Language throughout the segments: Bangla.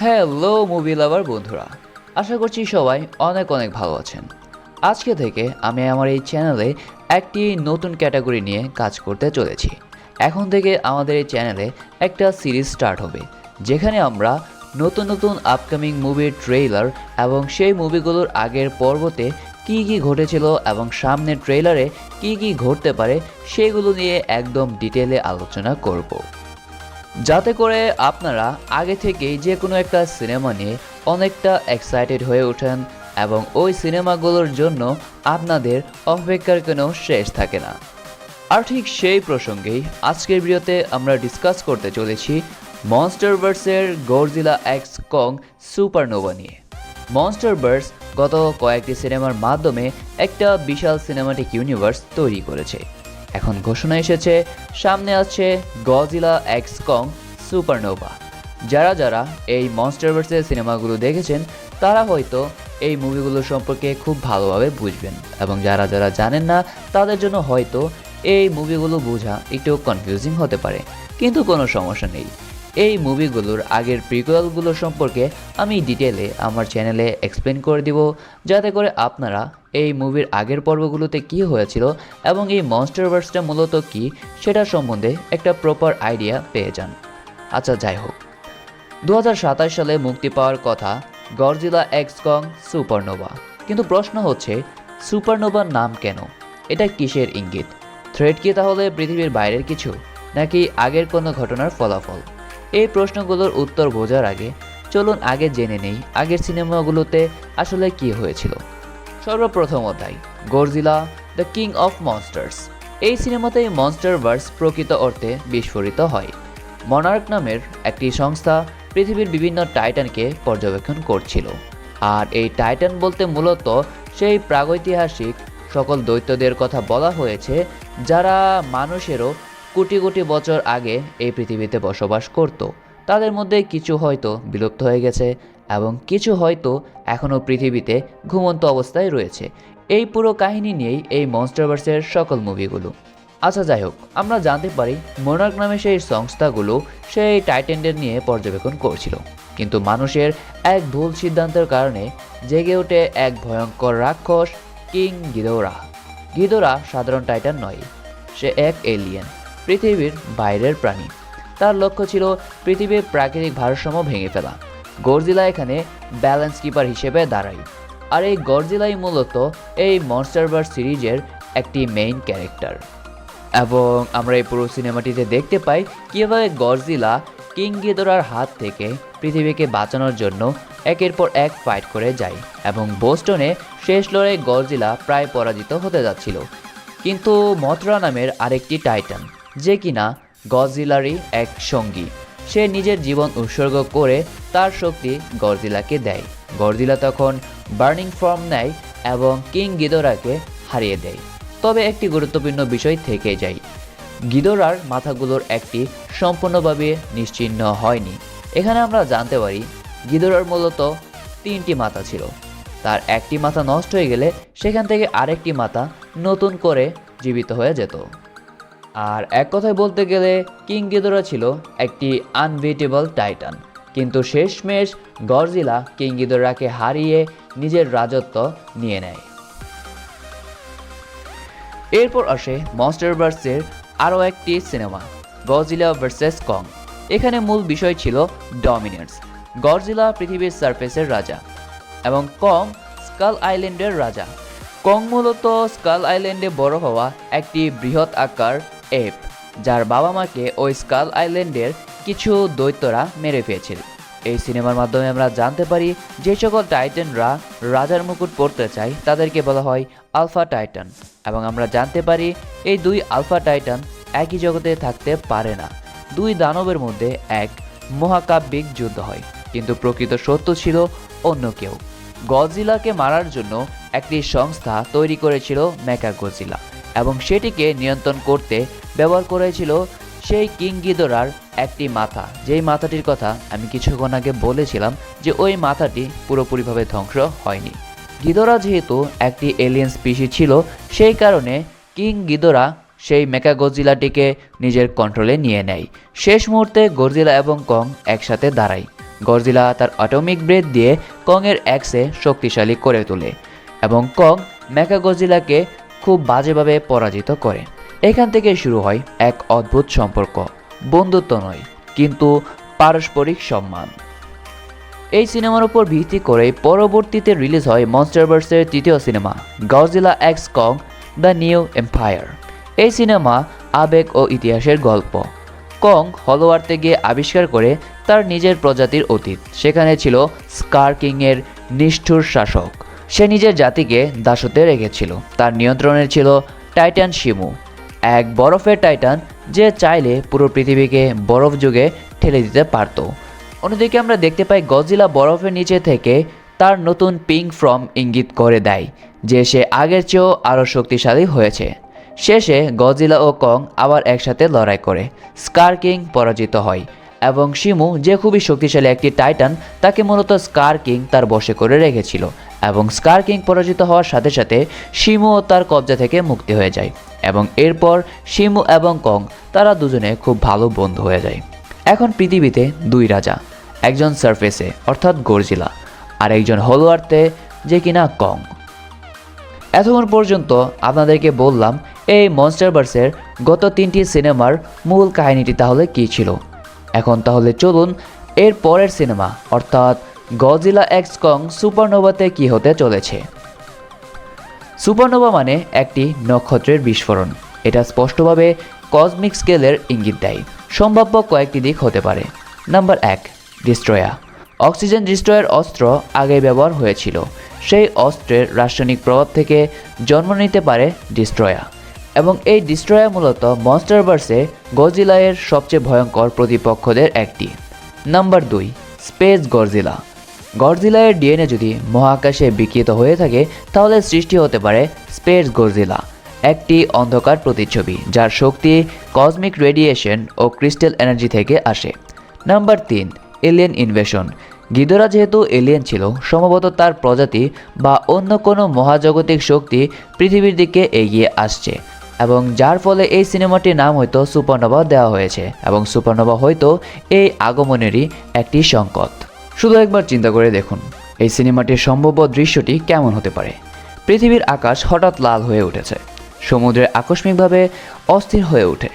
হ্যালো মুভি লাভার বন্ধুরা, আশা করছি সবাই অনেক অনেক ভালো আছেন। আজকে থেকে আমি আমার এই চ্যানেলে একটি নতুন ক্যাটাগরি নিয়ে কাজ করতে চলেছি। এখন থেকে আমাদের এই চ্যানেলে একটা সিরিজ স্টার্ট হবে, যেখানে আমরা নতুন নতুন আপকামিং মুভির ট্রেইলার এবং সেই মুভিগুলোর আগের পর্বতে কী কী ঘটেছিল এবং সামনের ট্রেইলারে কী কী ঘটতে পারে সেগুলো নিয়ে একদম ডিটেলে আলোচনা করব, যাতে করে আপনারা আগে থেকেই যে কোনো একটা সিনেমা নিয়ে অনেকটা এক্সাইটেড হয়ে ওঠেন এবং ওই সিনেমাগুলোর জন্য আপনাদের অপেক্ষার কোনো শেষ থাকে না। আর ঠিক সেই প্রসঙ্গেই আজকের ভিডিওতে আমরা ডিসকাস করতে চলেছি মনস্টারভার্সের গডজিলা এক্স কং সুপারনোভা নিয়ে। মনস্টারভার্স গত কয়েকটি সিনেমার মাধ্যমে একটা বিশাল সিনেমাটিক ইউনিভার্স তৈরি করেছে। এখন ঘোষণা এসেছে সামনে আছে গডজিলা এক্স কং সুপারনোভা। যারা যারা এই মনস্টারভার্সের সিনেমাগুলো দেখেছেন তারা হয়তো এই মুভিগুলো সম্পর্কে খুব ভালোভাবে বুঝবেন, এবং যারা যারা জানেন না তাদের জন্য হয়তো এই মুভিগুলো বোঝা একটু কনফিউজিং হতে পারে, কিন্তু কোনো সমস্যা নেই। এই মুভিগুলোর আগের প্রিকুয়েলগুলো সম্পর্কে আমি ডিটেলে আমার চ্যানেলে এক্সপ্লেন করে দিব, যাতে করে আপনারা এই মুভির আগের পর্বগুলোতে কী হয়েছিল এবং এই মনস্টারভার্সটা মূলত কী সেটা সম্বন্ধে একটা প্রপার আইডিয়া পেয়ে যান। আচ্ছা, যাই হোক, 2027 সালে মুক্তি পাওয়ার কথা গডজিলা এক্স কং সুপারনোভা, কিন্তু প্রশ্ন হচ্ছে সুপারনোভার নাম কেন? এটা কিসের ইঙ্গিত? থ্রেট কি তাহলে পৃথিবীর বাইরের কিছু, নাকি আগের কোনো ঘটনার ফলাফল? এই প্রশ্নগুলোর উত্তর বোঝার আগে চলুন আগে জেনে নেই আগের সিনেমাগুলোতে আসলে কি হয়েছিল। সর্বপ্রথম অধ্যায়, Godzilla the king of monsters. এই সিনেমাতেই মনস্টারভার্স প্রকৃত অর্থে বিস্ফোরিত হয়। মনার্ক নামের একটি সংস্থা পৃথিবীর বিভিন্ন টাইটানকে পর্যবেক্ষণ করছিল, আর এই টাইটান বলতে মূলত সেই প্রাগৈতিহাসিক সকল দৈত্যদের কথা বলা হয়েছে, যারা মানুষেরও কোটি কোটি বছর আগে এই পৃথিবীতে বসবাস করত। তাদের মধ্যে কিছু হয়তো বিলুপ্ত হয়ে গেছে এবং কিছু হয়তো এখনও পৃথিবীতে ঘুমন্ত অবস্থায় রয়েছে। এই পুরো কাহিনী নিয়েই এই মনস্টারভার্সের সকল মুভিগুলো। আচ্ছা, যাই হোক, আমরা জানতে পারি মোনার্ক নামে সেই সংস্থাগুলো সেই টাইটানদের নিয়ে পর্যবেক্ষণ করছিল, কিন্তু মানুষের এক ভুল সিদ্ধান্তের কারণে জেগে ওঠে এক ভয়ঙ্কর রাক্ষস কিং গিদোরা। গিদোরা সাধারণ টাইটান নয়, সে এক এলিয়েন, পৃথিবীর বাইরের প্রাণী। তার লক্ষ্য ছিল পৃথিবীর প্রাকৃতিক ভারসাম্য ভেঙে ফেলা। গডজিলা এখানে ব্যালেন্স কিপার হিসেবে দাঁড়ায়, আর এই গডজিলাই মূলত এই মনস্টারভার্স সিরিজের একটি মেইন ক্যারেক্টার। এবং আমরা এই পুরো সিনেমাটিতে দেখতে পাই কীভাবে গডজিলা কিং গিদোরার হাত থেকে পৃথিবীকে বাঁচানোর জন্য একের পর এক ফাইট করে যায়, এবং বোস্টনে শেষ লড়াই গডজিলা প্রায় পরাজিত হতে যাচ্ছিল। কিন্তু মথরা নামের আরেকটি টাইটান, যে কিনা গডজিলারই এক সঙ্গী, সে নিজের জীবন উৎসর্গ করে তার শক্তি গডজিলাকে দেয়। গডজিলা তখন বার্নিং ফর্ম নেয় এবং কিং গিদোরাকে হারিয়ে দেয়। তবে একটি গুরুত্বপূর্ণ বিষয় থেকে যায়, গিদোরার মাথাগুলোর একটি সম্পূর্ণভাবে নিশ্চিহ্ন হয়নি। এখানে আমরা জানতে পারি গিদোরার মূলত 3টি মাথা ছিল। তার একটি মাথা নষ্ট হয়ে গেলে সেখান থেকে আরেকটি মাথা নতুন করে জীবিত হয়ে যেত। আর এক কথায় বলতে গেলে কিং গিদোরা ছিল একটি আনবিটেবল টাইটান, কিন্তু শেষমেশ গডজিলা কিং গিদোরাকে হারিয়ে নিজের রাজত্ব নিয়ে নেয়। এরপর আসে মনস্টারভার্সের আরও একটি সিনেমা, গডজিলা ভার্সেস কং। এখানে মূল বিষয় ছিল ডমিনেন্স। গডজিলা পৃথিবীর সারফেসের রাজা এবং কং স্কাল আইল্যান্ডের রাজা। কং মূলত স্কাল আইল্যান্ডে বড় হওয়া একটি বৃহৎ আকার এপ, যার বাবা মাকে ওই স্কাল আইল্যান্ডের কিছু দৈত্যরা মেরে ফেলেছিল। এই সিনেমার মাধ্যমে আমরা জানতে পারি যে সকল টাইটানরা রাজার মুকুট পরতে চায় তাদেরকে বলা হয় আলফা টাইটান, এবং আমরা জানতে পারি এই দুই আলফা টাইটান একই জগতে থাকতে পারে না। দুই দানবের মধ্যে এক মহাকাব্যিক যুদ্ধ হয়, কিন্তু প্রকৃত সত্য ছিল অন্য কেউ। গডজিলাকে মারার জন্য একটি সংস্থা তৈরি করেছিল মেকাগডজিলা, এবং সেটিকে নিয়ন্ত্রণ করতে ব্যবহার করেছিল সেই কিং গিদোরার একটি মাথা, যেই মাথাটির কথা আমি কিছুক্ষণ আগে বলেছিলাম যে ওই মাথাটি পুরোপুরিভাবে ধ্বংস হয়নি। গিদোরা যেহেতু একটি এলিয়েন স্পিসি ছিল, সেই কারণে কিং গিদোরা সেই মেকাগডজিলাটিকে নিজের কন্ট্রোলে নিয়ে নেয়। শেষ মুহূর্তে গডজিলা এবং কং একসাথে দাঁড়ায়। গডজিলা তার অ্যাটমিক ব্রেথ দিয়ে কংয়ের অ্যাক্সে শক্তিশালী করে তোলে এবং কং মেকাগডজিলাকে খুব বাজেভাবে পরাজিত করে। এখান থেকে শুরু হয় এক অদ্ভুত সম্পর্ক, বন্ধুত্ব নয় কিন্তু পারস্পরিক সম্মান। এই সিনেমার উপর ভিত্তি করে পরবর্তীতে রিলিজ হয় মনস্টারভার্সের তৃতীয় cinema Godzilla x Kong the new empire. এই সিনেমা আবেগ ও ইতিহাসের গল্প। কং হলো আর্থে গিয়ে আবিষ্কার করে তার নিজের প্রজাতির অতীত। সেখানে ছিল স্কার কিংয়ের নিষ্ঠুর শাসক। সে নিজের জাতিকে দাসত্বে রেখেছিল। তার নিয়ন্ত্রণে ছিল টাইটান শিমু, এক বরফের টাইটান যে চাইলে পুরো পৃথিবীকে বরফ যুগে ঠেলে দিতে পারত। অন্যদিকে আমরা দেখতে পাই গডজিলা বরফের নিচে থেকে তার নতুন পিঙ্ক ফর্ম ইঙ্গিত করে দেয় যে সে আগের চেয়েও আরও শক্তিশালী হয়েছে। শেষে গডজিলা ও কং আবার একসাথে লড়াই করে। স্কার কিং পরাজিত হয় এবং শিমু, যে খুবই শক্তিশালী একটি টাইটান, তাকে মূলত স্কার কিং তার বশে করে রেখেছিল এবং স্কার কিং পরাজিত হওয়ার সাথে সাথে শিমুও তার কবজা থেকে মুক্তি হয়ে যায় এবং এরপর শিমু এবং কং তারা দুজনে খুব ভালো বন্ধু হয়ে যায়। এখন পৃথিবীতে দুই রাজা, একজন সারফেসে অর্থাৎ গডজিলা আর একজন হলো আর্থে যে কিনা কং। এতক্ষণ পর্যন্ত আপনাদেরকে বললাম এই মনস্টারভার্সের গত 3টি সিনেমার মূল কাহিনীটি তাহলে কী ছিল। এখন তাহলে চলুন এর পরের সিনেমা অর্থাৎ গডজিলা এক্স কং সুপারনোভাতে কী হতে চলেছে। সুপারনোভা মানে একটি নক্ষত্রের বিস্ফোরণ। এটা স্পষ্টভাবে কসমিক স্কেলের ইঙ্গিত দেয়। সম্ভাব্য কয়েকটি দিক হতে পারে। Number 1, destroyer. অক্সিজেন ডিস্ট্রয়ার অস্ত্র আগে ব্যবহার হয়েছিল। সেই অস্ত্রের রাসায়নিক প্রভাব থেকে জন্ম নিতে পারে ডিস্ট্রয়ার এবং এই ডিস্ট্রয়ার মূলত মনস্টারভার্সে গডজিলার সবচেয়ে ভয়ঙ্কর প্রতিপক্ষদের একটি। Number 2, space Godzilla. গডজিলার ডিএনএ যদি মহাকাশে বিকৃত হয়ে থাকে তাহলে সৃষ্টি হতে পারে স্পেস গডজিলা, একটি অন্ধকার প্রতিচ্ছবি যার শক্তি কসমিক রেডিয়েশন ও ক্রিস্টাল এনার্জি থেকে আসে। Number 3, alien invasion. গিদোরা যেহেতু এলিয়েন ছিল, সম্ভবত তার প্রজাতি বা অন্য কোনো মহাজাগতিক শক্তি পৃথিবীর দিকে এগিয়ে আসছে এবং যার ফলে এই সিনেমাটির নাম হয়তো সুপারনোভা দেওয়া হয়েছে এবং সুপারনোভা হয়তো এই আগমনেরই একটি সংকেত। শুধু একবার চিন্তা করে দেখুন এই সিনেমাটির সম্ভাব্য দৃশ্যটি কেমন হতে পারে। পৃথিবীর আকাশ হঠাৎ লাল হয়ে উঠেছে, সমুদ্রে আকস্মিকভাবে অস্থির হয়ে ওঠে।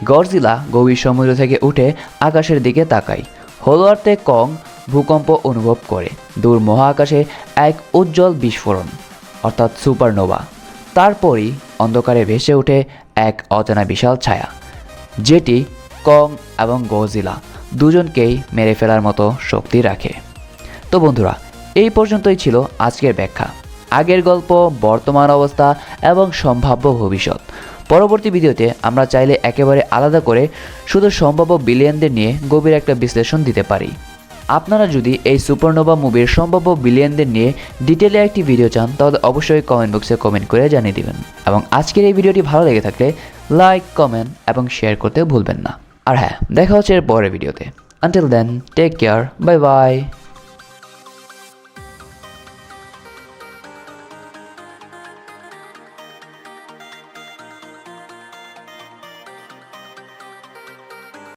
গডজিলা গভীর সমুদ্র থেকে উঠে আকাশের দিকে তাকায়। হলো আর্থে কং ভূকম্প অনুভব করে। দূর মহাকাশে এক উজ্জ্বল বিস্ফোরণ অর্থাৎ সুপারনোভা। তারপরই অন্ধকারে ভেসে ওঠে এক অজানা বিশাল ছায়া, যেটি কং এবং গডজিলা দুজনকেই মেরে ফেলার মতো শক্তি রাখে। তো বন্ধুরা, এই পর্যন্তই ছিল আজকের ব্যাখ্যা। আগের গল্প, বর্তমান অবস্থা এবং সম্ভাব্য ভবিষ্যৎ। পরবর্তী ভিডিওতে আমরা চাইলে একেবারে আলাদা করে শুধু সম্ভাব্য বিলিয়নদের নিয়ে গভীর একটা বিশ্লেষণ দিতে পারি। আপনারা যদি এই সুপারনোভা মুভির সম্ভাব্য বিলিয়নদের নিয়ে ডিটেলে একটি ভিডিও চান তাহলে অবশ্যই কমেন্ট বক্সে কমেন্ট করে জানিয়ে দিবেন এবং আজকের এই ভিডিওটি ভালো লেগে থাকলে লাইক, কমেন্ট এবং শেয়ার করতে ভুলবেন না। আর হ্যাঁ, দেখা হচ্ছে এর পরের ভিডিওতে। Until then, take care, bye by.